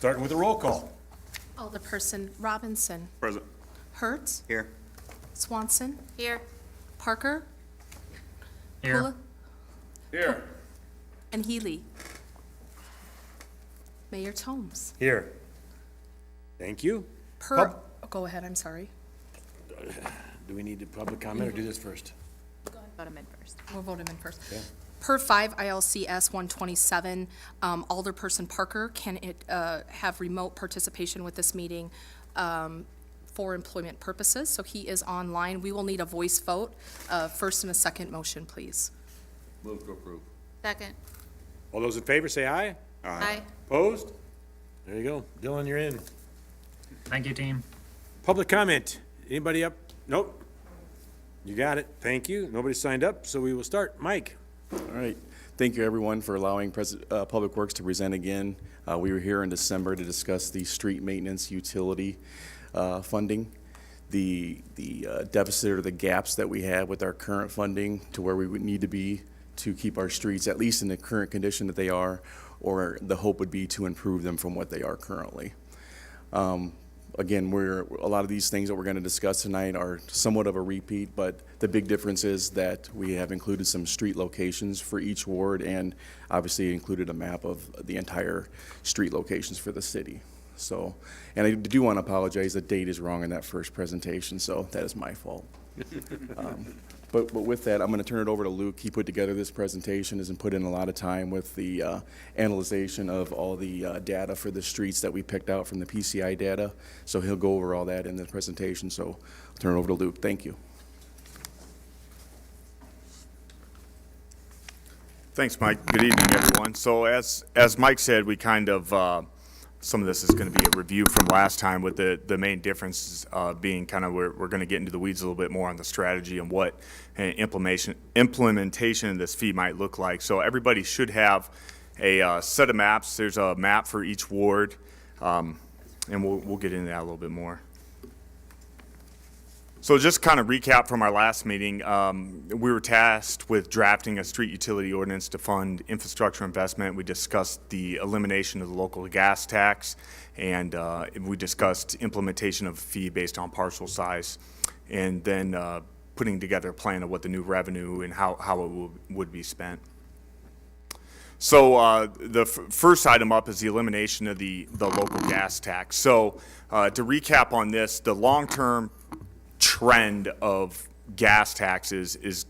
Starting with a roll call. Alderperson Robinson. Present. Hertz. Here. Swanson. Here. Parker. Here. Pula- Here. And Healy. Mayor Tomes. Here. Thank you. Go ahead, I'm sorry. Do we need a public comment or do this first? Vote him in first. We'll vote him in first. Yeah. Per 5 ILCS 127, Alderperson Parker can have remote participation with this meeting for employment purposes, so he is online. We will need a voice vote. First and a second motion, please. Move to approve. Second. All those in favor say aye. Aye. Opposed? There you go. Dylan, you're in. Thank you, team. Public comment. Anybody up? Nope. You got it. Thank you. Nobody signed up, so we will start. Mike. All right. Thank you, everyone, for allowing Public Works to present again. We were here in December to discuss the street maintenance utility funding, the deficit or the gaps that we have with our current funding to where we would need to be to keep our streets at least in the current condition that they are, or the hope would be to improve them from what they are currently. Again, a lot of these things that we're going to discuss tonight are somewhat of a repeat, but the big difference is that we have included some street locations for each ward and obviously included a map of the entire street locations for the city. So, and I do want to apologize, the date is wrong in that first presentation, so that is my fault. But with that, I'm going to turn it over to Luke. He put together this presentation, has put in a lot of time with the analyzation of all the data for the streets that we picked out from the PCI data. So he'll go over all that in the presentation. So I'll turn it over to Luke. Thank you. Thanks, Mike. Good evening, everyone. So as Mike said, we kind of, some of this is going to be a review from last time, with the main difference being kind of we're going to get into the weeds a little bit more on the strategy and what implementation of this fee might look like. So everybody should have a set of maps. There's a map for each ward, and we'll get into that a little bit more. So just kind of recap from our last meeting, we were tasked with drafting a street utility ordinance to fund infrastructure investment. We discussed the elimination of the local gas tax, and we discussed implementation of a fee based on parcel size, and then putting together a plan of what the new revenue and how it would be spent. So the first item up is the elimination of the local gas tax. So to recap on this, the long-term trend of gas taxes is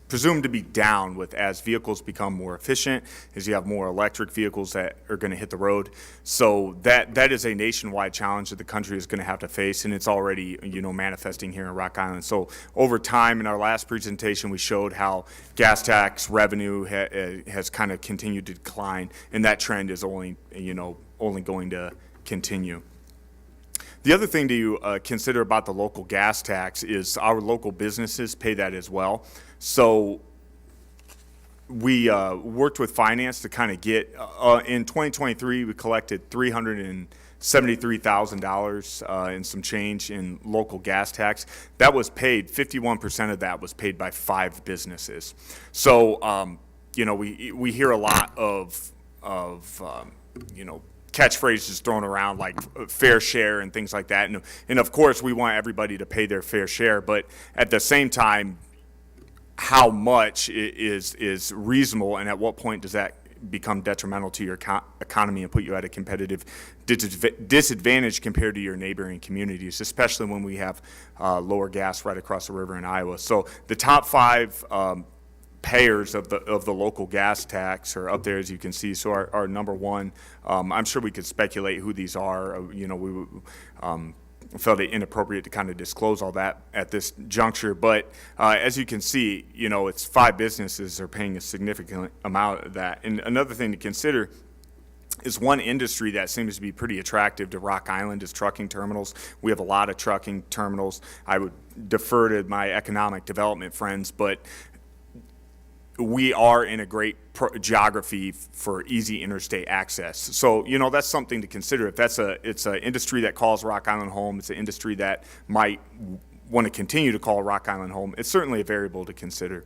presumed to be down as vehicles become more efficient, as you have more electric vehicles that are going to hit the road. So that is a nationwide challenge that the country is going to have to face, and it's already manifesting here in Rock Island. So over time, in our last presentation, we showed how gas tax revenue has kind of continued to decline, and that trend is only going to continue. The other thing to consider about the local gas tax is our local businesses pay that as well. So we worked with finance to kind of get, in 2023, we collected $373,000 and some change in local gas tax. That was paid, 51% of that was paid by 5 businesses. So, we hear a lot of catchphrases thrown around like fair share and things like that. And of course, we want everybody to pay their fair share, but at the same time, how much is reasonable, and at what point does that become detrimental to your economy and put you at a competitive disadvantage compared to your neighboring communities, especially when we have lower gas right across the river in Iowa. So the top 5 payers of the local gas tax are up there, as you can see. So our number one, I'm sure we could speculate who these are. We felt it inappropriate to kind of disclose all that at this juncture. But as you can see, it's 5 businesses are paying a significant amount of that. And another thing to consider is one industry that seems to be pretty attractive to Rock Island is trucking terminals. We have a lot of trucking terminals. I would defer to my economic development friends, but we are in a great geography for easy interstate access. So, that's something to consider. If it's an industry that calls Rock Island home, it's an industry that might want to continue to call Rock Island home, it's certainly a variable to consider.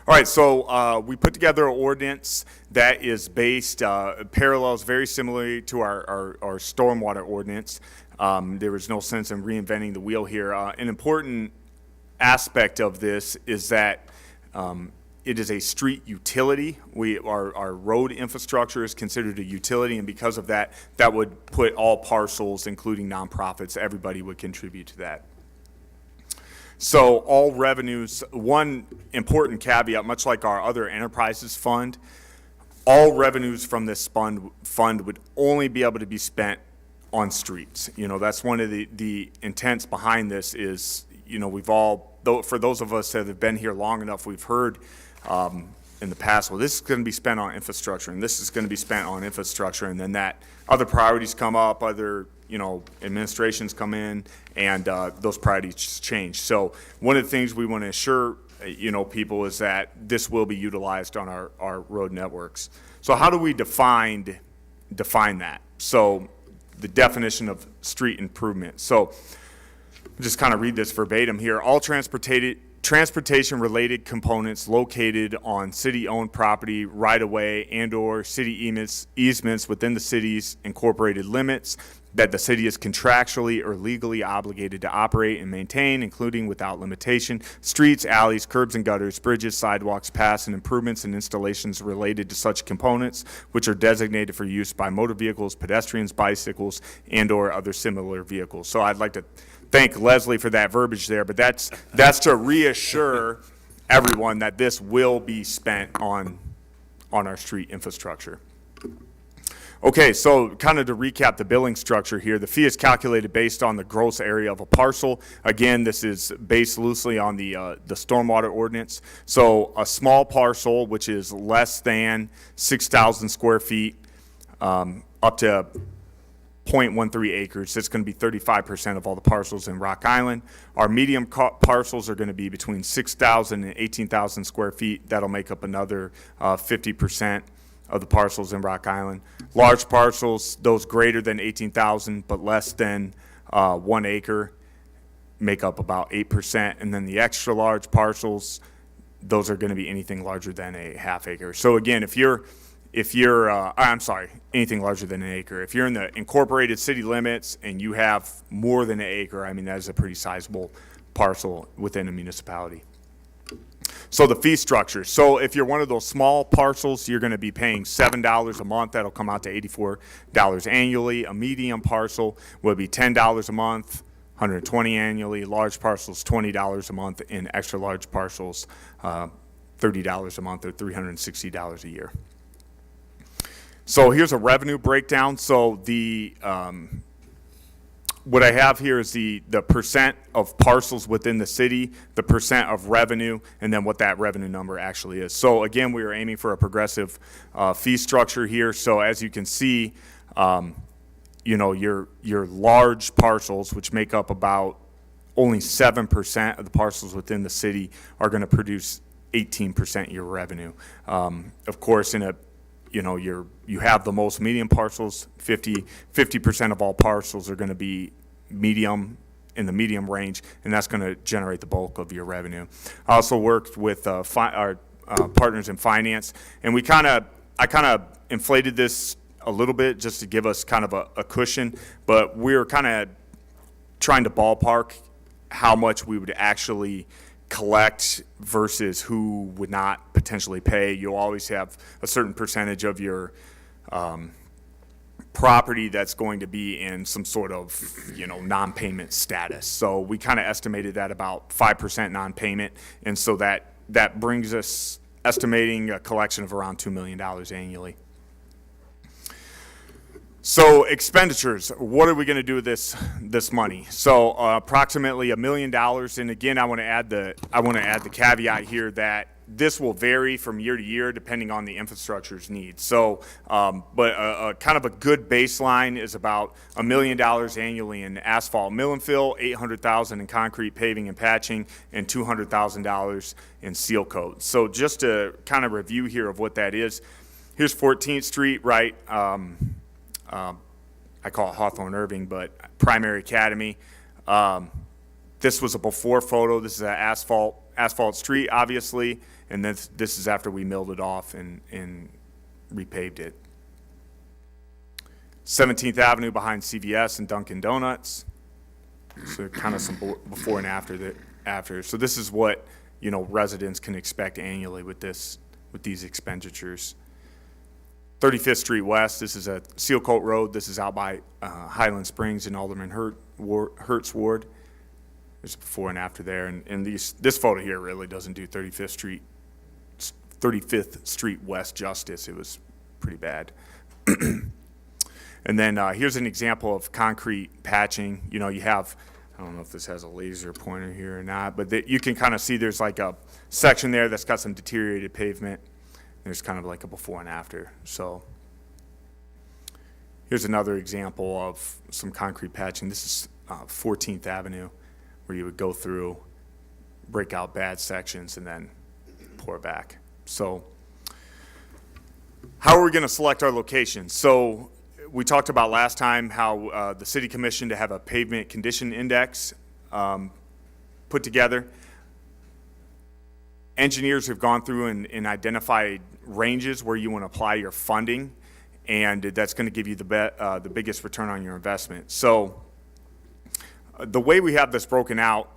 All right, so we put together an ordinance that is based, parallels very similarly to our stormwater ordinance. There was no sense in reinventing the wheel here. An important aspect of this is that it is a street utility. Our road infrastructure is considered a utility, and because of that, that would put all parcels, including nonprofits, everybody would contribute to that. So all revenues, one important caveat, much like our other enterprises fund, all revenues from this fund would only be able to be spent on streets. You know, that's one of the intents behind this is, you know, for those of us that have been here long enough, we've heard in the past, well, this is going to be spent on infrastructure, and this is going to be spent on infrastructure, and then that other priorities come up, other, you know, administrations come in, and those priorities change. So one of the things we want to assure, you know, people is that this will be utilized on our road networks. So how do we define that? So the definition of street improvement. So just kind of read this verbatim here. All transportation-related components located on city-owned property, right-of-way, and/or city easements within the city's incorporated limits that the city is contractually or legally obligated to operate and maintain, including without limitation, streets, alleys, curbs and gutters, bridges, sidewalks, paths, and improvements and installations related to such components, which are designated for use by motor vehicles, pedestrians, bicycles, and/or other similar vehicles. So I'd like to thank Leslie for that verbiage there, but that's to reassure everyone that this will be spent on our street infrastructure. Okay, so kind of to recap the billing structure here, the fee is calculated based on the gross area of a parcel. Again, this is based loosely on the stormwater ordinance. So a small parcel, which is less than 6,000 square feet, up to 0.13 acres, it's going to be 35% of all the parcels in Rock Island. Our medium parcels are going to be between 6,000 and 18,000 square feet. That'll make up another 50% of the parcels in Rock Island. Large parcels, those greater than 18,000 but less than 1 acre, make up about 8%. And then the extra large parcels, those are going to be anything larger than a half acre. So again, if you're anything larger than an acre. If you're in the incorporated city limits and you have more than an acre, I mean, that is a pretty sizable parcel within a municipality. So the fee structure. So if you're one of those small parcels, you're going to be paying $7 a month. That'll come out to $84 annually. A medium parcel will be $10 a month, $120 annually. Large parcels, $20 a month, and extra large parcels, $30 a month or $360 a year. So here's a revenue breakdown. So the what I have here is the percent of parcels within the city, the percent of revenue, and then what that revenue number actually is. So again, we are aiming for a progressive fee structure here. So as you can see, you know, your large parcels, which make up about only 7% of the parcels within the city, are going to produce 18% of your revenue. Of course, you know, you have the most medium parcels. 50% of all parcels are going to be medium, in the medium range, and that's going to generate the bulk of your revenue. I also worked with our partners in finance, and I kind of inflated this a little bit just to give us kind of a cushion, but we're kind of trying to ballpark how much we would actually collect versus who would not potentially pay. You'll always have a certain percentage of your property that's going to be in some sort of, you know, non-payment status. So we kind of estimated that about 5% non-payment, and so that brings us estimating a collection of around $2 million annually. So expenditures, what are we going to do with this money? So approximately $1 million, and again, I want to add the caveat here that this will vary from year to year depending on the infrastructure's needs. So, but kind of a good baseline is about $1 million annually in asphalt mill and fill, $800,000 in concrete paving and patching, and $200,000 in seal coat. So just to kind of review here of what that is, here's 14th Street, right? I call it Hawthorne Irving, but Primary Academy. This was a before photo. This is an asphalt asphalt street, obviously, and this is after we milled it off and repaved it. 17th Avenue behind CVS and Dunkin' Donuts. So kind of some before and after. So this is what, you know, residents can expect annually with these expenditures. 35th Street West, this is a Seal Coat Road. This is out by Highland Springs in Alderman Hertz Ward. There's a before and after there. And this photo here really doesn't do 35th Street West justice. It was pretty bad. And then here's an example of concrete patching. You know, you have, I don't know if this has a laser pointer here or not, but you can kind of see there's like a section there that's got some deteriorated pavement. There's kind of like a before and after. So here's another example of some concrete patching. This is 14th Avenue, where you would go through, break out bad sections, and then pour back. So how are we going to select our locations? So we talked about last time how the city commissioned to have a pavement condition index put together. Engineers have gone through and identified ranges where you want to apply your funding, and that's going to give you the biggest return on your investment. So the way we have this broken out,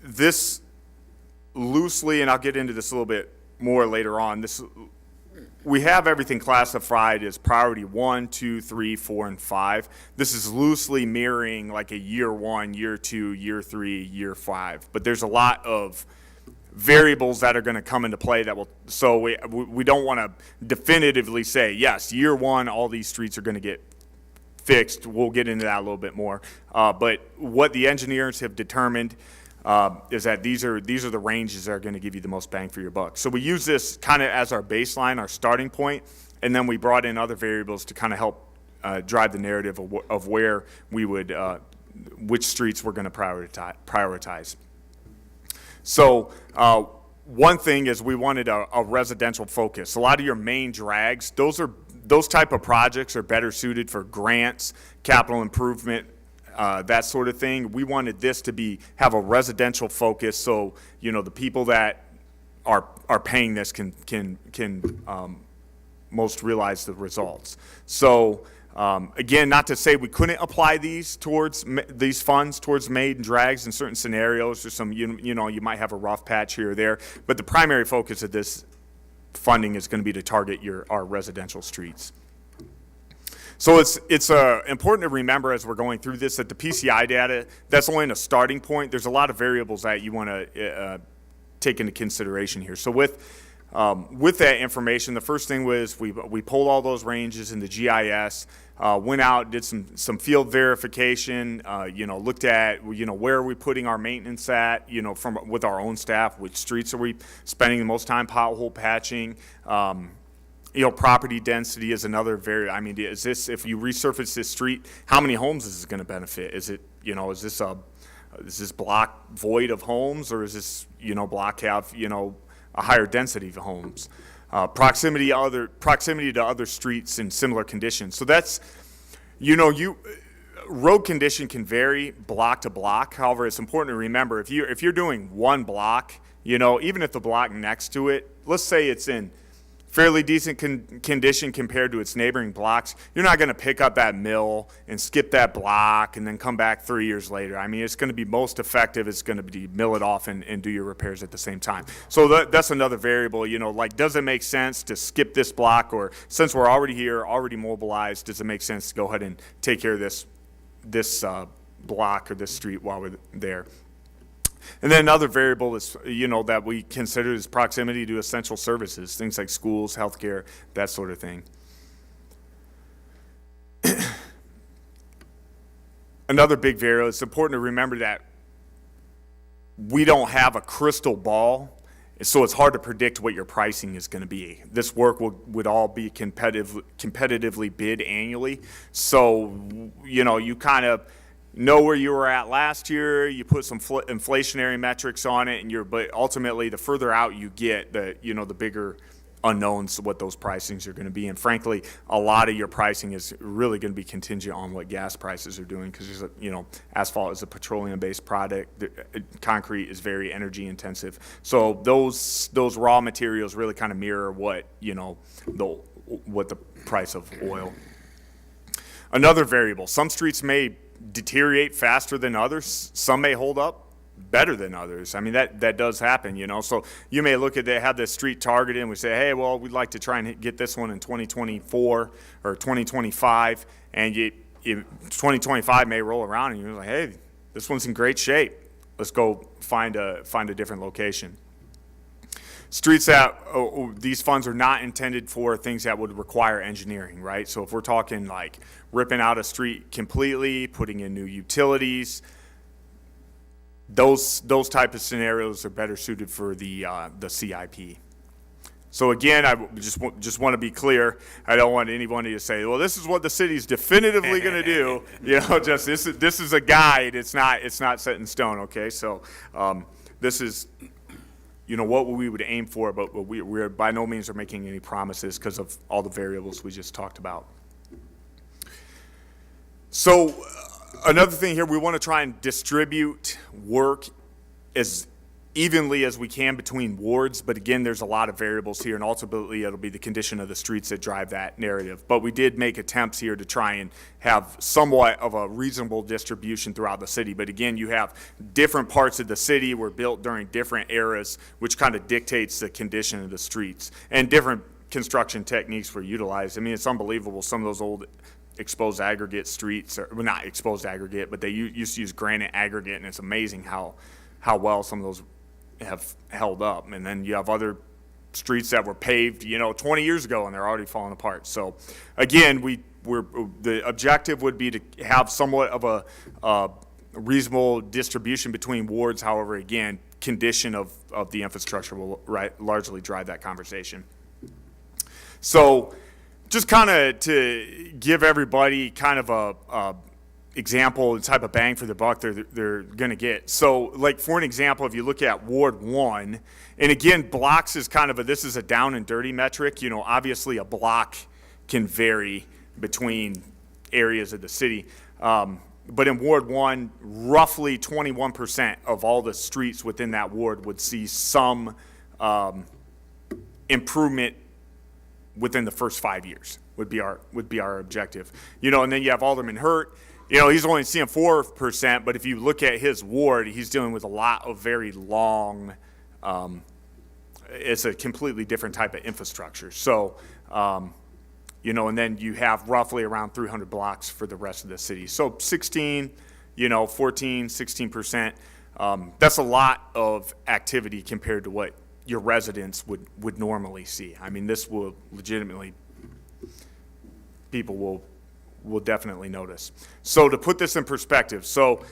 this loosely, and I'll get into this a little bit more later on, we have everything classified as priority 1, 2, 3, 4, and 5. This is loosely mirroring like a year 1, year 2, year 3, year 5. But there's a lot of variables that are going to come into play that will, so we don't want to definitively say, yes, year 1, all these streets are going to get fixed. We'll get into that a little bit more. But what the engineers have determined is that these are the ranges that are going to give you the most bang for your buck. So we use this kind of as our baseline, our starting point, and then we brought in other variables to kind of help drive the narrative of where we would, which streets we're going to prioritize. So one thing is we wanted a residential focus. A lot of your main drags, those type of projects are better suited for grants, capital improvement, that sort of thing. We wanted this to have a residential focus, so you know the people that are paying this can most realize the results. So again, not to say we couldn't apply these funds towards main drags in certain scenarios. There's some you know you might have a rough patch here or there, but the primary focus of this funding is going to be to target our residential streets. So it's important to remember as we're going through this that the PCI data, that's only a starting point. There's a lot of variables that you want to take into consideration here. So with that information, the first thing was we pulled all those ranges in the GIS, went out, did some field verification, you know, looked at, you know, where are we putting our maintenance at, you know, with our own staff, which streets are we spending the most time pothole patching, you know, property density is another I mean, is this, if you resurface this street, how many homes is this going to benefit? Is it, you know, is this block void of homes, or is this, you know, block have, you know, a higher density of homes? Proximity to other streets in similar conditions. So that's, you know, road condition can vary block to block. However, it's important to remember if you're doing one block, you know, even if the block next to it, let's say it's in fairly decent condition compared to its neighboring blocks, you're not going to pick up that mill and skip that block and then come back 3 years later. I mean, it's going to be most effective. It's going to be mill it off and do your repairs at the same time. So that's another variable, you know, like, does it make sense to skip this block, or since we're already here, already mobilized, does it make sense to go ahead and take care of this block or this street while we're there? And then another variable is, you know, that we consider is proximity to essential services, things like schools, healthcare, that sort of thing. Another big variable, it's important to remember that we don't have a crystal ball, so it's hard to predict what your pricing is going to be. This work would all be competitively bid annually. So, you know, you kind of know where you were at last year, you put some inflationary metrics on it, but ultimately the further out you get, the bigger unknowns what those pricings are going to be. And frankly, a lot of your pricing is really going to be contingent on what gas prices are doing, because asphalt is a petroleum-based product. Concrete is very energy intensive. So those raw materials really kind of mirror what the price of oil. Another variable, some streets may deteriorate faster than others. Some may hold up better than others. I mean, that does happen, So you may look at have this street targeted, and we say, hey, well, we'd like to try and get this one in 2024 or 2025, and 2025 may roll around, and you're like, hey, this one's in great shape. Let's go find a different location. Streets that these funds are not intended for things that would require engineering, right? So if we're talking like ripping out a street completely, putting in new utilities, those type of scenarios are better suited for the CIP. So again, I just want to be clear. I don't want anybody to say, well, this is what the city's definitively going to do. Just this is a guide. It's not set in stone. Okay, so this is what we would aim for, but we're by no means are making any promises because of all the variables we just talked about. So another thing here, we want to try and distribute work as evenly as we can between wards, but again, there's a lot of variables here, and ultimately it'll be the condition of the streets that drive that narrative. But we did make attempts here to try and have somewhat of a reasonable distribution throughout the city. But again, you have different parts of the city were built during different eras, which kind of dictates the condition of the streets, and different construction techniques were utilized. I mean, it's unbelievable. Some of those old exposed aggregate streets, well, not exposed aggregate, but they used to use granite aggregate, and it's amazing how well some of those have held up. And then you have other streets that were paved 20 years ago, and they're already falling apart. So again, the objective would be to have somewhat of a reasonable distribution between wards. However, again, condition of the infrastructure will largely drive that conversation. So just kind of to give everybody kind of a example, the type of bang for the buck they're going to get. So like for an example, if you look at Ward 1, and again, blocks is kind of this is a down and dirty metric. Obviously a block can vary between areas of the city. But in Ward 1, roughly 21% of all the streets within that ward would see some improvement within the first 5 years would be our objective. And then you have Alderman Hurt. He's only seeing 4%, but if you look at his ward, he's dealing with a lot of very long, it's a completely different type of infrastructure. So, and then you have roughly around 300 blocks for the rest of the city. So 14, 16%, that's a lot of activity compared to what your residents would normally see. I mean, this will legitimately, people will definitely notice. So to put this in perspective, so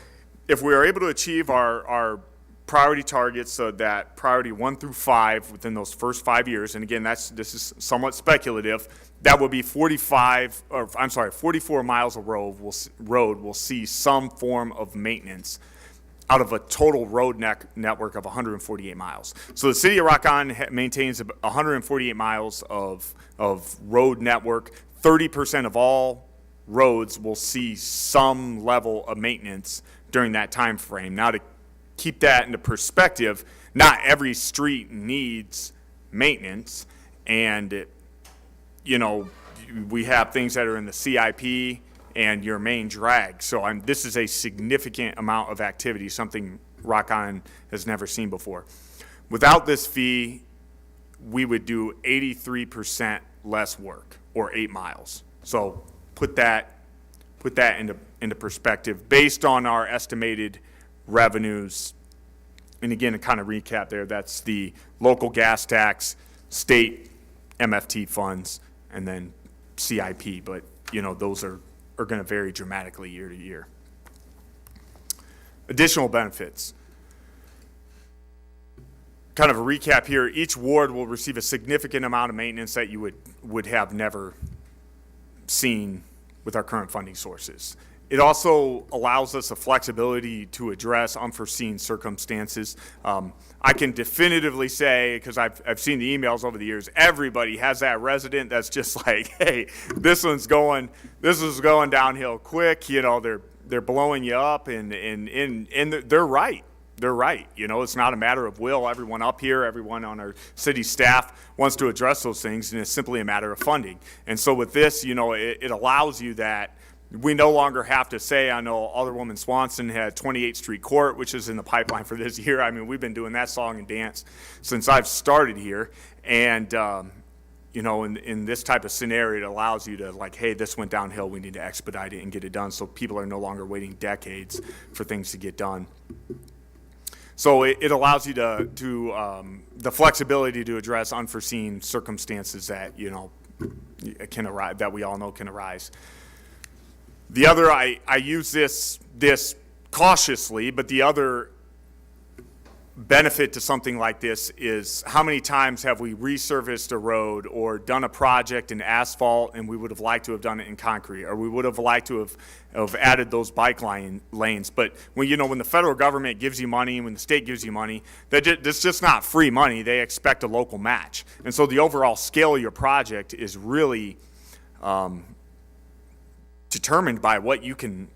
if we are able to achieve our priority targets, so that priority 1 through 5 within those first 5 years, and again, this is somewhat speculative, that would be 44 miles of road will see some form of maintenance out of a total road network of 148 miles. So the city of Rockon maintains 148 miles of road network. 30% of all roads will see some level of maintenance during that time frame. Now, to keep that into perspective, not every street needs maintenance, and we have things that are in the CIP and your main drag. So this is a significant amount of activity, something Rockon has never seen before. Without this fee, we would do 83% less work, or 8 miles. So put that into perspective based on our estimated revenues. And again, to kind of recap there, that's the local gas tax, state MFT funds, and then CIP. But those are going to vary dramatically year to year. Additional benefits. Kind of a recap here, each ward will receive a significant amount of maintenance that you would have never seen with our current funding sources. It also allows us the flexibility to address unforeseen circumstances. I can definitively say, because I've seen the emails over the years, everybody has that resident that's just like, hey, this is going downhill quick. You know, they're blowing you up, and they're right. They're right. You know, it's not a matter of will. Everyone up here, everyone on our city staff wants to address those things, and it's simply a matter of funding. And so with this, you know, it allows you that we no longer have to say, I know Alderwoman Swanson had 28th Street Court, which is in the pipeline for this year. I mean, we've been doing that song and dance since I've started here. And, you know, in this type of scenario, it allows you to, like, hey, this went downhill. We need to expedite it and get it done, so people are no longer waiting decades for things to get done. So it allows you to the flexibility to address unforeseen circumstances that, you know, can arise, that we all know can arise. The other, I use this cautiously, but the other benefit to something like this is how many times have we resurfaced a road or done a project in asphalt and we would have liked to have done it in concrete, or we would have liked to have added those bike lanes. But when, you know, when the federal government gives you money, when the state gives you money, that's just not free money. They expect a local match. And so the overall scale of your project is really determined by what you can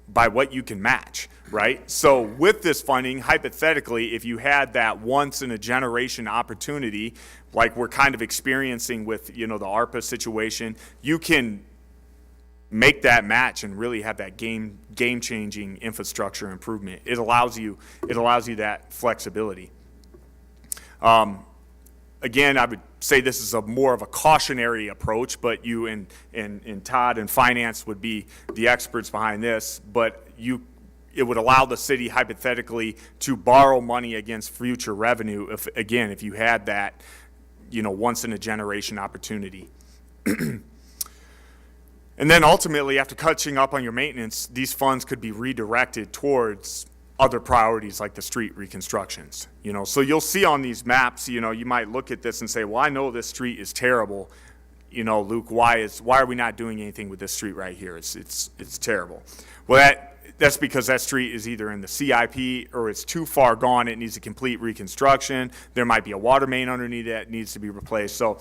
match, right? So with this funding, hypothetically, if you had that once in a generation opportunity, like we're kind of experiencing with, you know, the ARPA situation, you can make that match and really have that game changing infrastructure improvement. It allows you that flexibility. Again, I would say this is more of a cautionary approach, but you and Todd and finance would be the experts behind this, but it would allow the city hypothetically to borrow money against future revenue if you had that, you know, once in a generation opportunity. And then ultimately, after catching up on your maintenance, these funds could be redirected towards other priorities like the street reconstructions. You know, so you'll see on these maps, you know, you might look at this and say, well, I know this street is terrible. You know, Luke, why are we not doing anything with this street right here? It's terrible. Well, that's because that street is either in the CIP or it's too far gone. It needs a complete reconstruction. There might be a water main underneath that needs to be replaced. So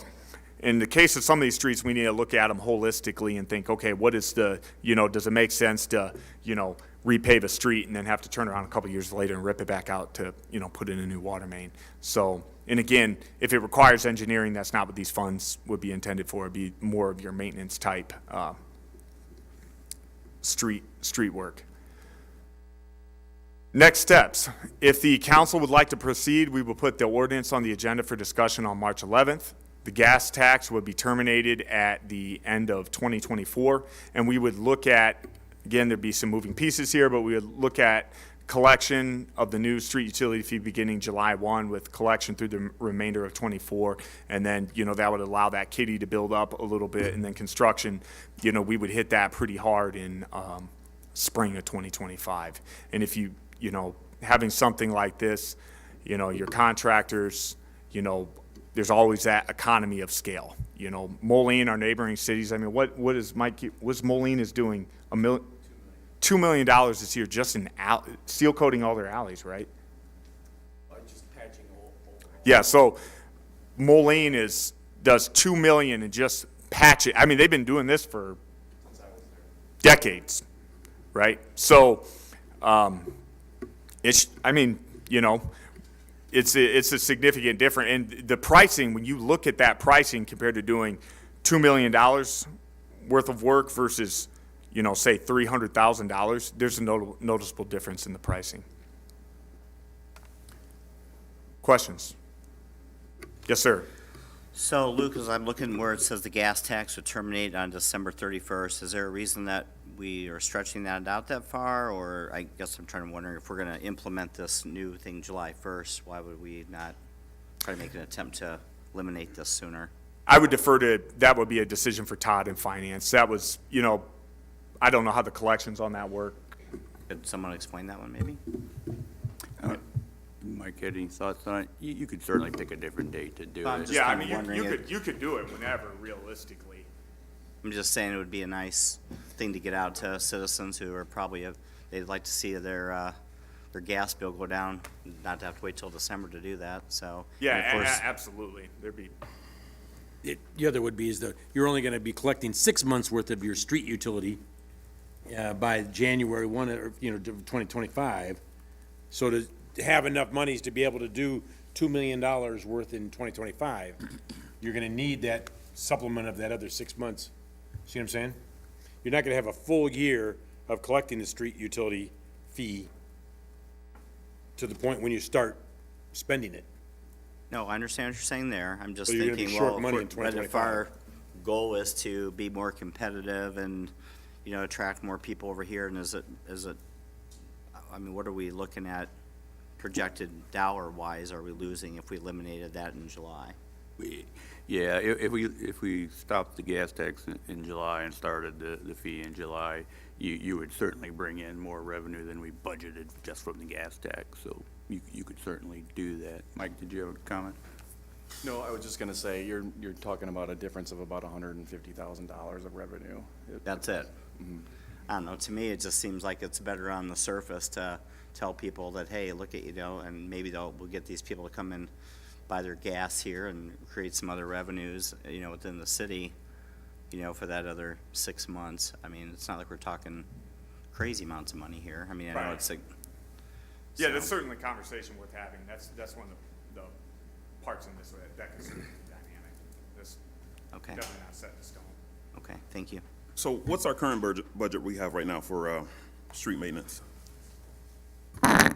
in the case of some of these streets, we need to look at them holistically and think, okay, what is does it make sense to, you know, repave a street and then have to turn around a couple years later and rip it back out to, you know, put in a new water main. So, and again, if it requires engineering, that's not what these funds would be intended for. It'd be more of your maintenance type street work. Next steps. If the council would like to proceed, we will put the ordinance on the agenda for discussion on March 11th. The gas tax would be terminated at the end of 2024, and we would look at, again, there'd be some moving pieces here, but we would look at collection of the new street utility fee beginning July 1 with collection through the remainder of 24. And then, you know, that would allow that kitty to build up a little bit. And then construction, you know, we would hit that pretty hard in spring of 2025. And if you know, having something like this, you know, your contractors, you know, there's always that economy of scale. You know, Moline, our neighboring cities, I mean, what's Moline is doing $2 million this year just in seal coating all their alleys, right? Just patching all. Yeah, so Moline does $2 million and just patch it. I mean, they've been doing this for decades, right? So, it's a significant difference. And the pricing, when you look at that pricing compared to doing $2 million worth of work versus, you know, say $300,000, there's a noticeable difference in the pricing. Questions? Yes, sir. So, Luke, as I'm looking where it says the gas tax would terminate on December 31st, is there a reason that we are stretching that out that far? Or I guess I'm trying to wonder if we're going to implement this new thing July 1st, why would we not try to make an attempt to eliminate this sooner? I would defer to, that would be a decision for Todd and finance. That was, you know, I don't know how the collections on that work. Could someone explain that one maybe? Mike, had any thoughts on it? You could certainly pick a different date to do I'm it. just Yeah, I kinda mean, wondering you could do it whenever, realistically. I'm just saying it would be a nice thing to get out to citizens who are probably, they'd like to see their gas bill go down, not to have to wait till December to do that, so. Yeah, and of course- absolutely. There'd be, The other would be is that you're only gonna be collecting 6 months' worth of your street utility by January 1, or, 2025. So to have enough monies to be able to do $2 million worth in 2025, you're gonna need that supplement of that other 6 months. See what I'm saying? You're not gonna have a full year of collecting the street utility fee to the point when you start spending it. No, I understand what you're saying there. I'm just So you're gonna be thinking, short well, money in if 2025. our goal is to be more competitive and, attract more people over here, and is it, I mean, what are we looking at projected dollar-wise are we losing if we eliminated that in July? Yeah, if we stopped the gas tax in July and started the fee in July, you would certainly bring in more revenue than we budgeted just from the gas tax, so you could certainly do that. Mike, did you have a comment? No, I was just gonna say, you're talking about a difference of about $150,000 of revenue. That's it. I don't know, to me, it just seems like it's better on the surface to tell people that, hey, look at, and maybe we'll get these people to come in, buy their gas here and create some other revenues, within the city, for that other 6 months. I mean, it's not like we're talking crazy amounts of money here. I mean, I know Right. it's like. yeah, so- that's certainly a conversation worth having. That's one of the parts in this that can certainly be dynamic. That's Okay, definitely not set in stone. okay, thank you. So what's our current budget we have right now for street maintenance?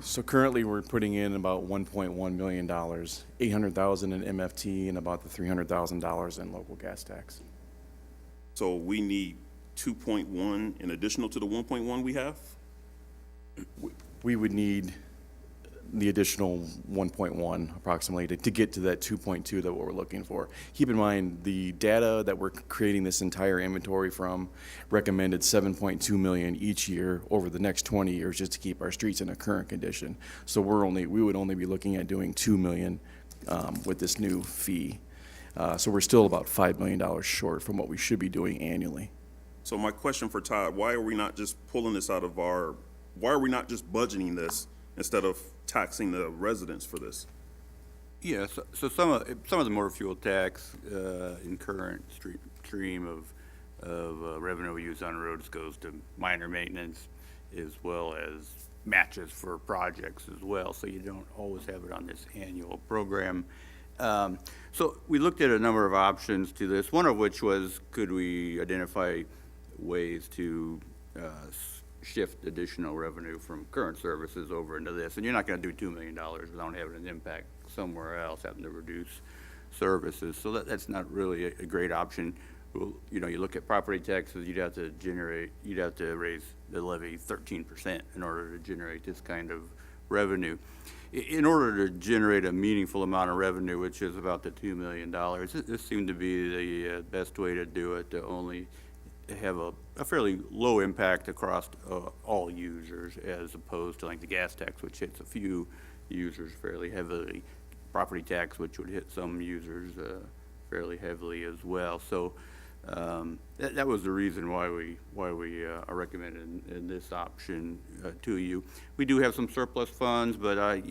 So currently, we're putting in about $1.1 million, $800,000 in MFT and about the $300,000 in local gas tax. So we need 2.1 in additional to the 1.1 we have? We would need the additional 1.1 approximately to get to that 2.2 that what we're looking for. Keep in mind, the data that we're creating this entire inventory from recommended 7.2 million each year over the next 20 years just to keep our streets in a current condition. So we would only be looking at doing 2 million with this new fee. So we're still about $5 million short from what we should be doing annually. So my question for Todd, why are we not just pulling this out of why are we not just budgeting this instead of taxing the residents for this? Yeah, so some of the motor fuel tax in current stream of revenue we use on roads goes to minor maintenance as well as matches for projects as well, so you don't always have it on this annual program. So we looked at a number of options to this, one of which was, could we identify ways to shift additional revenue from current services over into this? And you're not gonna do $2 million without having an impact somewhere else, having to reduce services. So that's not really a great option. Well, you look at property taxes, you'd have to raise the levy 13% in order to generate this kind of revenue. In order to generate a meaningful amount of revenue, which is about the $2 million, this seemed to be the best way to do it, to only have a fairly low impact across all users, as opposed to like the gas tax, which hits a few users fairly heavily, property tax, which would hit some users fairly heavily as well. So that was the reason why we recommended in this option to you. We do have some surplus funds, but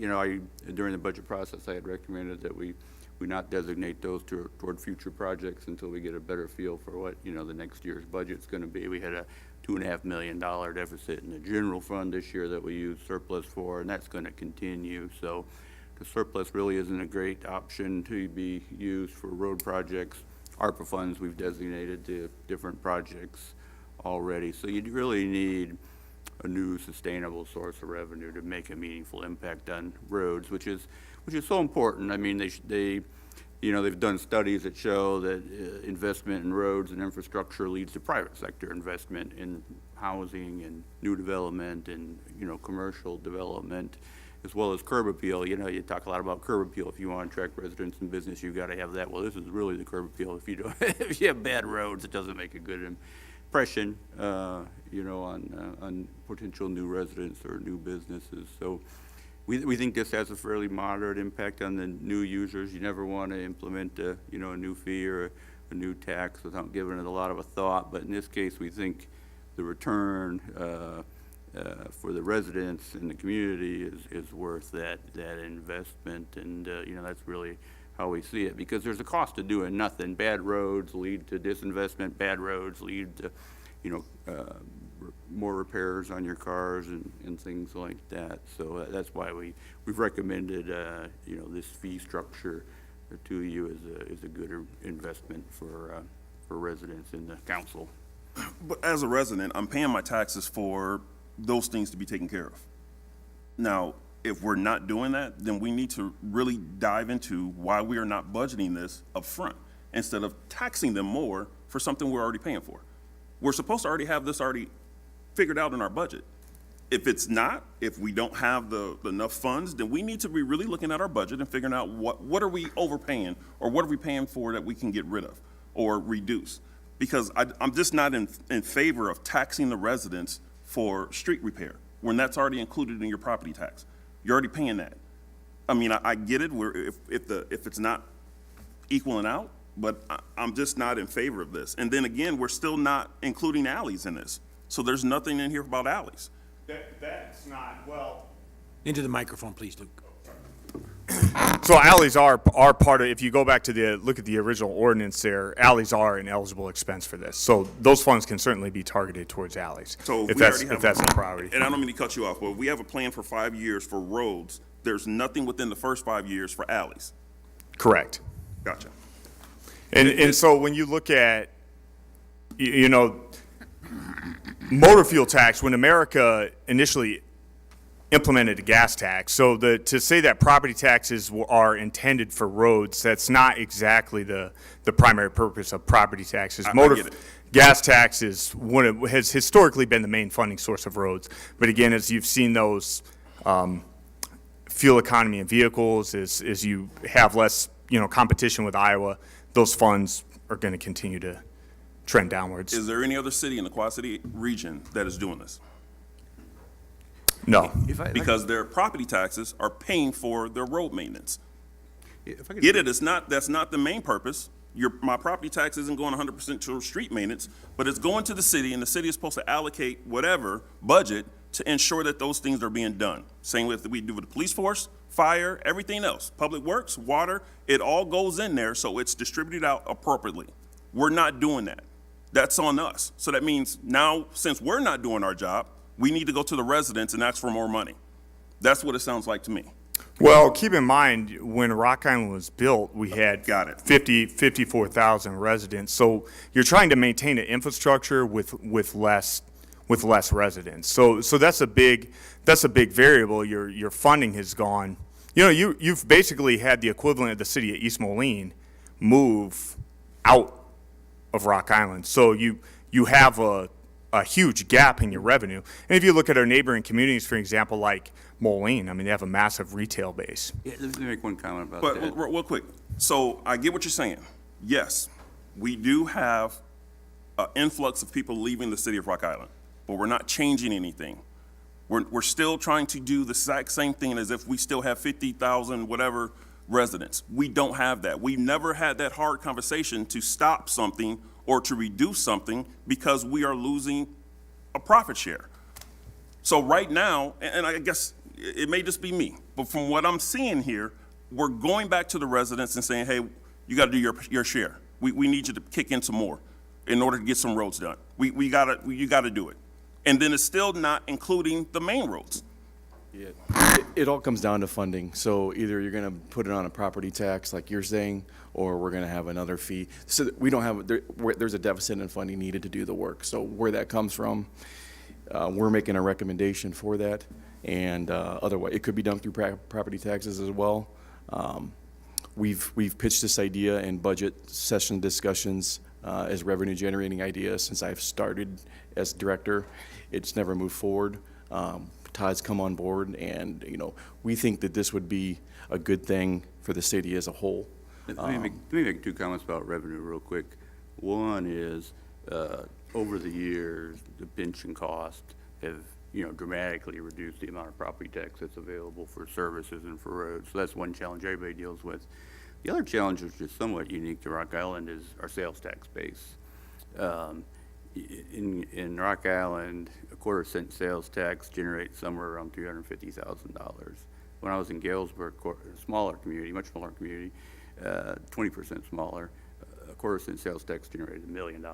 during the budget process, I had recommended that we not designate those toward future projects until we get a better feel for what the next year's budget's going to be. We had a $2.5 million deficit in the general fund this year that we used surplus for, and that's going to continue. So the surplus really isn't a great option to be used for road projects. ARPA funds we've designated to different projects already. So you really need a new sustainable source of revenue to make a meaningful impact on roads, which is so important. I mean, they've done studies that show that investment in roads and infrastructure leads to private sector investment in housing and new development and commercial development, as well as curb appeal. You talk a lot about curb appeal. If you want to attract residents and business, you've got to have that. Well, this is really the curb appeal. If you don't, if you have bad roads, it doesn't make a good impression, on potential new residents or new businesses. So we think this has a fairly moderate impact on the new users. You never want to implement a new fee or a new tax without giving it a lot of a thought. But in this case, we think the return for the residents and the community is worth that investment. And, that's really how we see it, because there's a cost to doing nothing. Bad roads lead to disinvestment, bad roads lead to, more repairs on your cars and things like that. So that's why we've recommended, this fee structure to you is a good investment for residents in the council. But as a resident, I'm paying my taxes for those things to be taken care of. Now, if we're not doing that, then we need to really dive into why we are not budgeting this up front instead of taxing them more for something we're already paying for. We're supposed to already have this already figured out in our budget. If it's not, if we don't have the enough funds, then we need to be really looking at our budget and figuring out what are we overpaying, or what are we paying for that we can get rid of or reduce. Because I'm just not in favor of taxing the residents for street repair when that's already included in your property tax. You're already paying that. I mean, I get it where if it's not equaling out, but I'm just not in favor of this. And then again, we're still not including alleys in this. So there's nothing in here about alleys. That's not, well. Into the microphone, please, Luke. So alleys are part of, if you go back to look at the original ordinance there, alleys are an eligible expense for this. So those funds can certainly be targeted towards alleys, So if we already that's have a priority. And I don't mean to cut you off, but we have a plan for 5 years for roads. There's nothing within the first 5 years for alleys. Correct. Gotcha. And so when you look at, motor fuel tax, when America initially implemented a gas tax, so to say that property taxes are intended for roads, that's not exactly the primary purpose of property taxes. I Motor get it. gas tax has historically been the main funding source of roads. But again, as you've seen those fuel economy in vehicles, as you have less competition with Iowa, those funds are going to continue to trend downwards. Is there any other city in the Quad City region that is doing this? No. Because their property taxes are paying for their road maintenance. If I could- Get it, that's not the main purpose. My property tax isn't going 100% to street maintenance, but it's going to the city, and the city is supposed to allocate whatever budget to ensure that those things are being done. Same with we do with the police force, fire, everything else. Public works, water, it all goes in there, so it's distributed out appropriately. We're not doing that. That's on us. So that means now, since we're not doing our job, we need to go to the residents and ask for more money. That's what it sounds like to me. Well, keep in mind, when Rock Island was built, we had Got it. 54,000 residents. So you're trying to maintain an infrastructure with less residents. So that's a big variable. Your funding has gone. You've basically had the equivalent of the city of East Moline move out of Rock Island. So you have a huge gap in your revenue. And if you look at our neighboring communities, for example, like Moline, I mean, they have a massive retail base. Yeah, let me make one comment about But that. real quick, so I get what you're saying. Yes, we do have an influx of people leaving the city of Rock Island, but we're not changing anything. We're still trying to do the exact same thing as if we still have 50,000 whatever residents. We don't have that. We never had that hard conversation to stop something or to reduce something because we are losing a profit share. So right now, and I guess it may just be me, but from what I'm seeing here, we're going back to the residents and saying, hey, you got to do your share. We need you to kick in some more in order to get some roads done. You got to do it. And then it's still not including the main roads. Yeah. It all comes down to funding. So either you're going to put it on a property tax, like you're saying, or we're going to have another fee. So we don't have, there's a deficit in funding needed to do the work. So where that comes from, we're making a recommendation for that. And otherwise, it could be done through property taxes as well. We've pitched this idea in budget session discussions as revenue generating idea since I've started as director. It's never moved forward. Todd's come on board, and we think that this would be a good thing for the city as a whole. Let me make two comments about revenue real quick. One is, over the years, the pension costs have, dramatically reduced the amount of property tax that's available for services and for roads. So that's one challenge everybody deals with. The other challenge, which is somewhat unique to Rock Island, is our sales tax base. in Rock Island, a quarter-cent sales tax generates somewhere around $350,000. When I was in Galesburg, a smaller community, much smaller community, 20% smaller, a quarter-cent sales tax generated $1 million.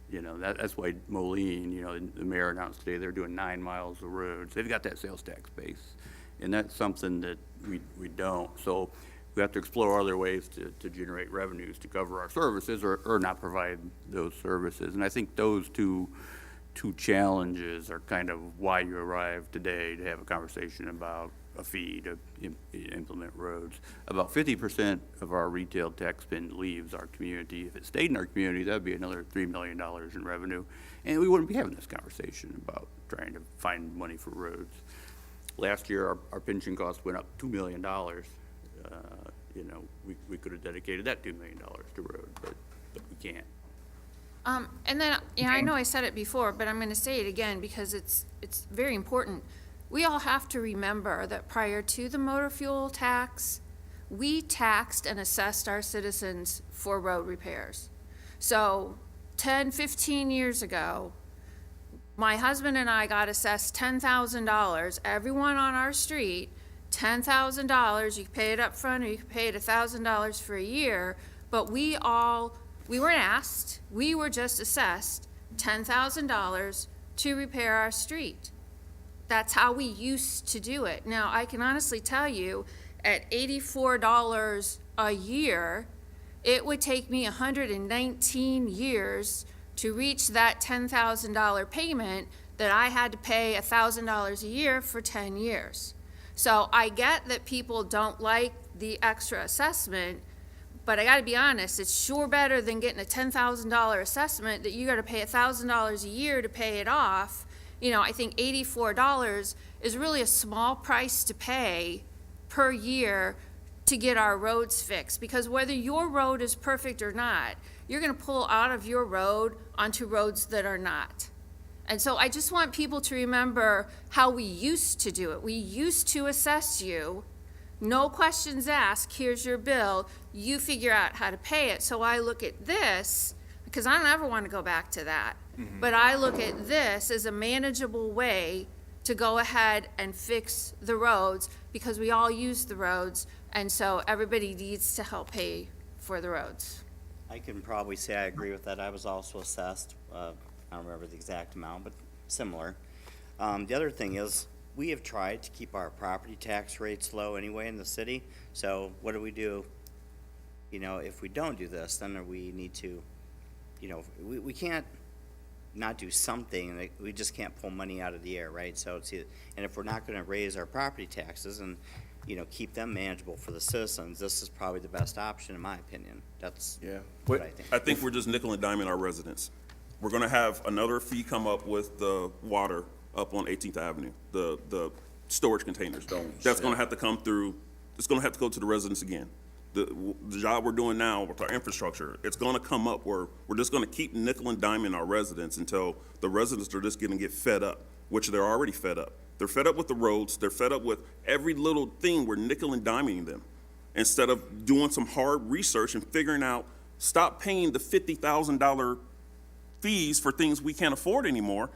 You know, that's why Moline, you know, the mayor announced today they're doing 9 miles of roads. They've got that sales tax base, and that's something that we don't. So we have to explore other ways to generate revenues to cover our services or not provide those services. And I think those two challenges are kind of why you arrived today to have a conversation about a fee to implement roads. About 50% of our retail tax spend leaves our community. If it stayed in our community, that'd be another $3 million in revenue. And we wouldn't be having this conversation about trying to find money for roads. Last year, our pension costs went up $2 million. You know, we could have dedicated that $2 million to road, but we can't. And then, you know, I know I said it before, but I'm gonna say it again because it's very important. We all have to remember that prior to the motor fuel tax, we taxed and assessed our citizens for road repairs. So 10, 15 years ago, my husband and I got assessed $10,000, everyone on our street, $10,000, you could pay it up front or you could pay it $1,000 for a year, but we weren't asked, we were just assessed $10,000 to repair our street. That's how we used to do it. Now, I can honestly tell you, at $84 a year, it would take me 119 years to reach that $10,000 payment that I had to pay $1,000 a year for 10 years. So I get that people don't like the extra assessment, but I gotta be honest, it's sure better than getting a $10,000 assessment that you gotta pay $1,000 a year to pay it off. You know, I think $84 is really a small price to pay per year to get our roads fixed. Because whether your road is perfect or not, you're gonna pull out of your road onto roads that are not. And so I just want people to remember how we used to do it. We used to assess you, no questions asked, here's your bill, you figure out how to pay it. So I look at this, because I don't ever want to go back to that, but I look at this as a manageable way to go ahead and fix the roads, because we all use the roads, and so everybody needs to help pay for the roads. I can probably say I agree with that. I was also assessed, I don't remember the exact amount, but similar. The other thing is, we have tried to keep our property tax rates low anyway in the city, so what do? You know, if we don't do this, then we need to, you know, we can't not do something, we just can't pull money out of the air, right? So it's either, and if we're not gonna raise our property taxes and, you know, keep them manageable for the citizens, this is probably the best option, in my opinion. That's what I think. I think we're just nickel and diming our residents. We're gonna have another fee come up with the water up on 18th Avenue, the storage containers. That's gonna have to come through, it's gonna have to go to the residents again. The job we're doing now with our infrastructure, it's gonna come up where we're just gonna keep nickel and diming our residents until the residents are just gonna get fed up, which they're already fed up. They're fed up with the roads, they're fed up with every little thing, we're nickel and diming them. Instead of doing some hard research and figuring out, stop paying the $50,000 fees for things we can't afford anymore,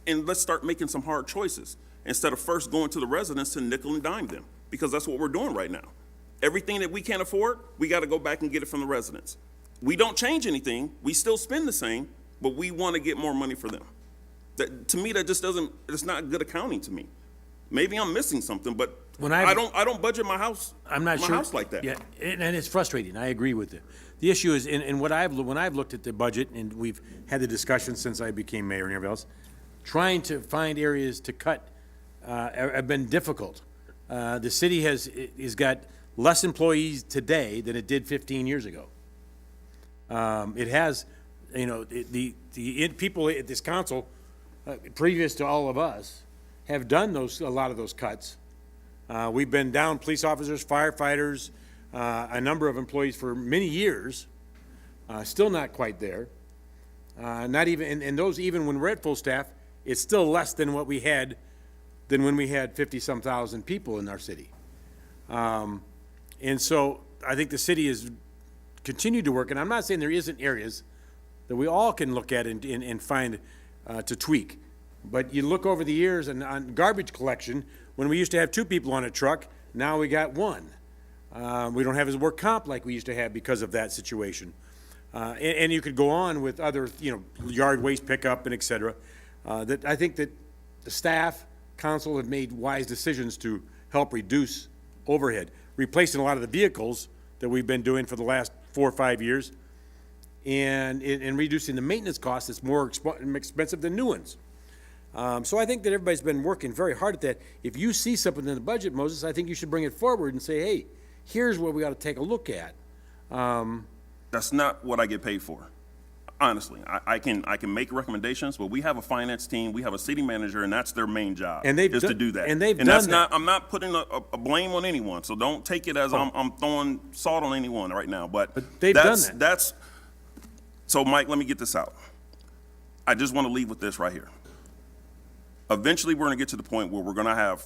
and let's start making some hard choices, instead of first going to the residents to nickel and dime them, because that's what we're doing right now. Everything that we can't afford, we gotta go back and get it from the residents. We don't change anything, we still spend the same, but we wanna get more money for them. That, to me, that just doesn't, it's not good accounting to me. Maybe I'm missing something, but When I don't budget my house, I'm not my sure. house like that. Yeah, and it's frustrating, I agree with you. The issue is, and when I've looked at the budget, and we've had the discussion since I became mayor and everything else, trying to find areas to cut have been difficult. The city has got less employees today than it did 15 years ago. It has, you know, people at this council, previous to all of us, have done a lot of those cuts. We've been down police officers, firefighters, a number of employees for many years, still not quite there. Not even, and those, even when we're at full staff, it's still less than what we had, than when we had 50-some thousand people in our city. And so I think the city has continued to work, and I'm not saying there isn't areas that we all can look at and find to tweak. But you look over the years and on garbage collection, when we used to have 2 people on a truck, now we got 1. We don't have as work comp like we used to have because of that situation. And you could go on with other, yard waste pickup and et cetera. That I think that the staff, council have made wise decisions to help reduce overhead, replacing a lot of the vehicles that we've been doing for the last 4 or 5 years, and reducing the maintenance costs that's more expensive than new ones. So I think that everybody's been working very hard at that. If you see something in the budget, Moses, I think you should bring it forward and say, hey, here's what we ought to take a look at. That's not what I get paid for. Honestly, I can make recommendations, but we have a finance team, we have a city manager, and that's their main job. And they've is to done- do that. and they've that's done not. that. I'm not putting a blame on anyone, so don't take it as I'm throwing salt on anyone right now. But they've done that's, that. That's. So, Mike, let me get this out. I just want to leave with this right here. Eventually, we're going to get to the point where we're going to have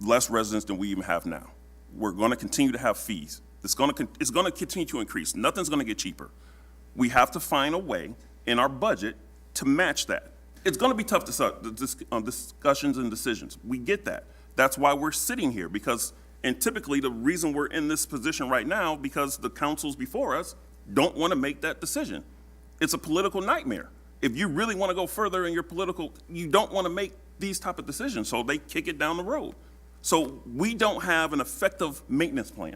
less residents than we even have now. We're going to continue to have fees. It's going to continue to increase. Nothing's going to get cheaper. We have to find a way in our budget to match that. It's going to be tough discussions and decisions. We get that. That's why we're sitting here and typically the reason we're in this position right now, because the councils before us don't want to make that decision. It's a political nightmare. If you really want to go further in your you don't want to make these type of decisions, so they kick it down the road. So we don't have an effective maintenance plan.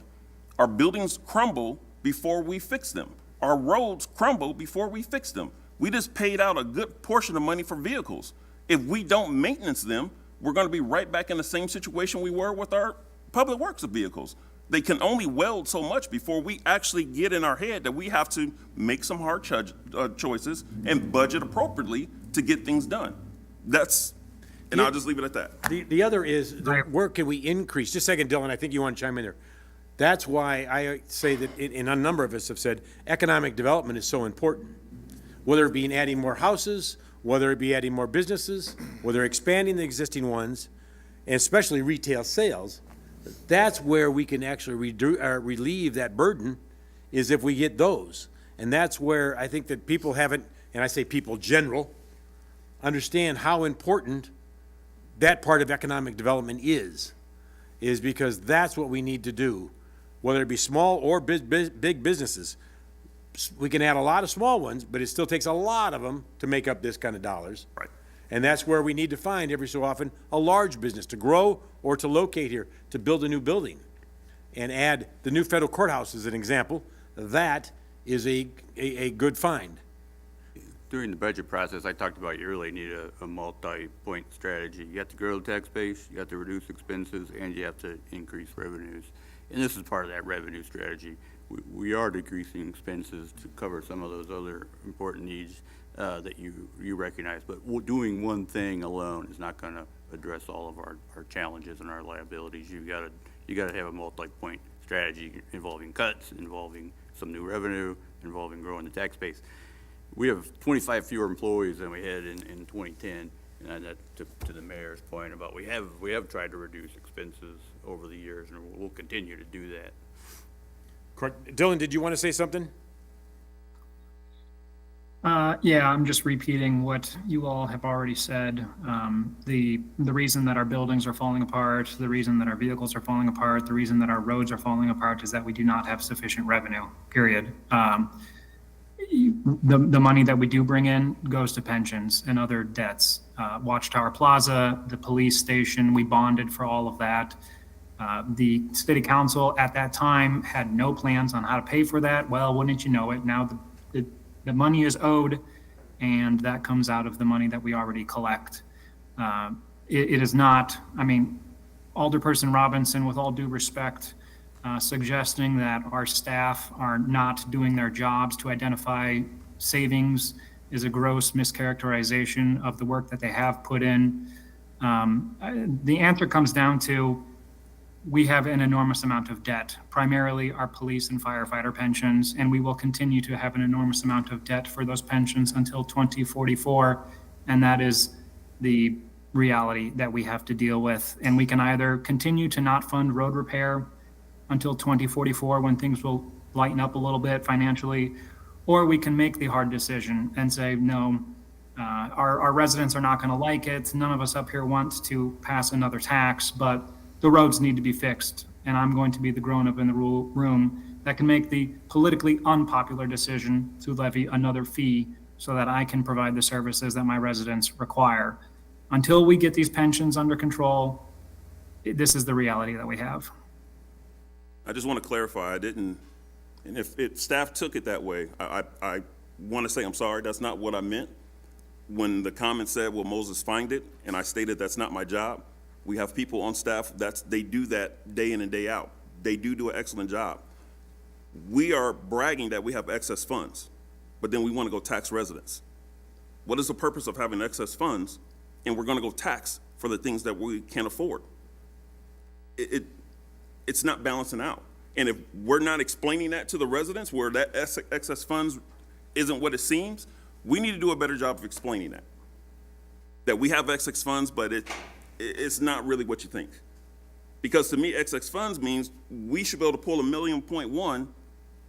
Our buildings crumble before we fix them. Our roads crumble before we fix them. We just paid out a good portion of money for vehicles. If we don't maintenance them, we're going to be right back in the same situation we were with our public works vehicles. They can only weld so much before we actually get in our head that we have to make some hard choices and budget appropriately to get things done. I'll just leave it at that. The other is, where can we increase? Just a second, Dylan, I think you want to chime in there. That's why I say that, and a number of us have said, economic development is so important. Whether it be in adding more houses, whether it be adding more businesses, whether expanding the existing ones, and especially retail sales, that's where we can actually relieve that burden, is if we get those. And that's where I think that people haven't, and I say people general, understand how important that part of economic development is because that's what we need to do, whether it be small or big businesses. We can add a lot of small ones, but it still takes a lot of them to make up this kind of dollars. Right. And that's where we need to find every so often a large business to grow or to locate here, to build a new building. And add the new federal courthouse as an example. That is a good find. During the budget process, I talked about you really need a multi-point strategy. You have to grow the tax base, you have to reduce expenses, and you have to increase revenues. And this is part of that revenue strategy. We are decreasing expenses to cover some of those other important needs that you recognize. But doing one thing alone is not going to address all of our challenges and our liabilities. You got to have a multi-point strategy involving cuts, involving some new revenue, involving growing the tax base. We have 25 fewer employees than we had in 2010, and that to the mayor's point about we have tried to reduce expenses over the years, and we'll continue to do that. Correct. Dylan, did you want to say something? Yeah, I'm just repeating what you all have already said. The reason that our buildings are falling apart, the reason that our vehicles are falling apart, the reason that our roads are falling apart is that we do not have sufficient revenue, period. The money that we do bring in goes to pensions and other debts. Watchtower Plaza, the police station, we bonded for all of that. The city council at that time had no plans on how to pay for that. Well, wouldn't you know it, now the money is owed, and that comes out of the money that we already collect. It is not, Alderperson Robinson, with all due respect, suggesting that our staff are not doing their jobs to identify savings is a gross mischaracterization of the work that they have put in. The answer comes down to, we have an enormous amount of debt, primarily our police and firefighter pensions, and we will continue to have an enormous amount of debt for those pensions until 2044, and that is the reality that we have to deal with. And we can either continue to not fund road repair until 2044 when things will lighten up a little bit financially, Or we can make the hard decision and say, no, our residents are not going to like it. None of us up here want to pass another tax, but the roads need to be fixed. And I'm going to be the grown-up in the room that can make the politically unpopular decision to levy another fee so that I can provide the services that my residents require. Until we get these pensions under control, this is the reality that we have. I just want to clarify, I didn't, and if staff took it that way, I want to say I'm sorry, that's not what I meant. When the comment said, will Moses find it, and I stated that's not my job, we have people on staff, they do that day in and day out. They do an excellent job. We are bragging that we have excess funds, but then we want to go tax residents. What is the purpose of having excess funds, and we're going to go tax for the things that we can't afford? It's not balancing out. And if we're not explaining that to the residents, where that excess funds isn't what it seems, we need to do a better job of explaining that. That we have excess funds, but it's not really what you think. Because to me, excess funds means we should be able to pull $1.1 million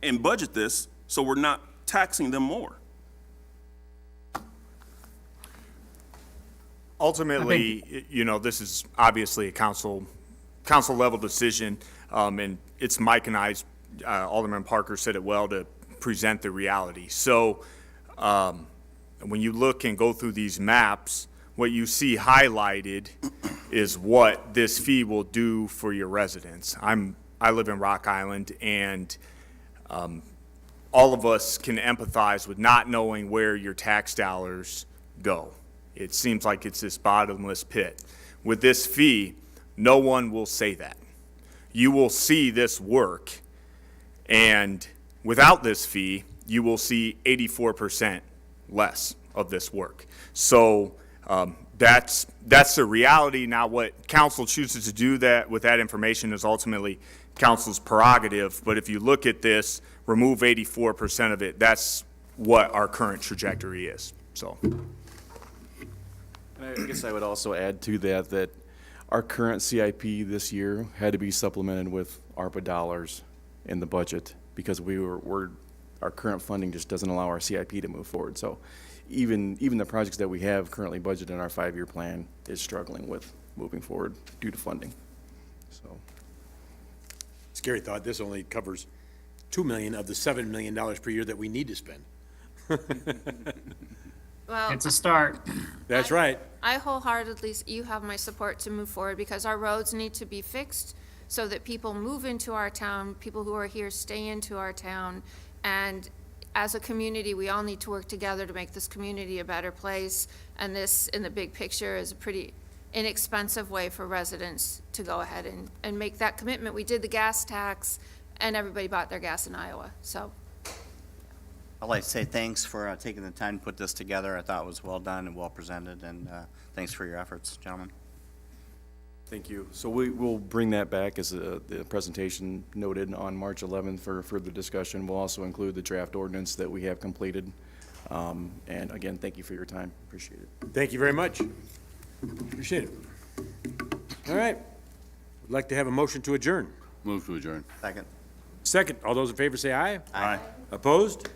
and budget this so we're not taxing them more. Ultimately, you know, this is obviously a council level decision, and it's Mike and I's, Alderman Parker said it well, to present the reality. So when you look and go through these maps, what you see highlighted is what this fee will do for your residents. I live in Rock Island, and all of us can empathize with not knowing where your tax dollars go. It seems like it's this bottomless pit. With this fee, no one will say that. You will see this work, and without this fee, you will see 84% less of this work. So that's the reality. Now, what council chooses to do that with that information is ultimately council's prerogative. But if you look at this, remove 84% of it, that's what our current trajectory is. So. I guess I would also add to that our current CIP this year had to be supplemented with ARPA dollars in the budget because our current funding just doesn't allow our CIP to move forward. So even the projects that we have currently budgeted in our 5-year plan is struggling with moving forward due to funding. So Scary thought, this only covers $2 million of the $7 million per year that we need to spend. Well, It's a start. That's right. I wholeheartedly, you have my support to move forward because our roads need to be fixed so that people move into our town, people who are here stay into our town. And as a community, we all need to work together to make this community a better place. And this, in the big picture, is a pretty inexpensive way for residents to go ahead and make that commitment. We did the gas tax and everybody bought their gas in Iowa, so. I'd like to say thanks for taking the time to put this together. I thought it was well done and well presented, and thanks for your efforts, gentlemen. thank you. So we'll bring that back as the presentation noted on March 11th for further discussion. We'll also include the draft ordinance that we have completed. And again, thank you for your time. Appreciate it. Thank you very much. Appreciate it. All right. I'd like to have a motion to adjourn. Move to adjourn. Second. Second, all those in favor say aye. Aye. Opposed?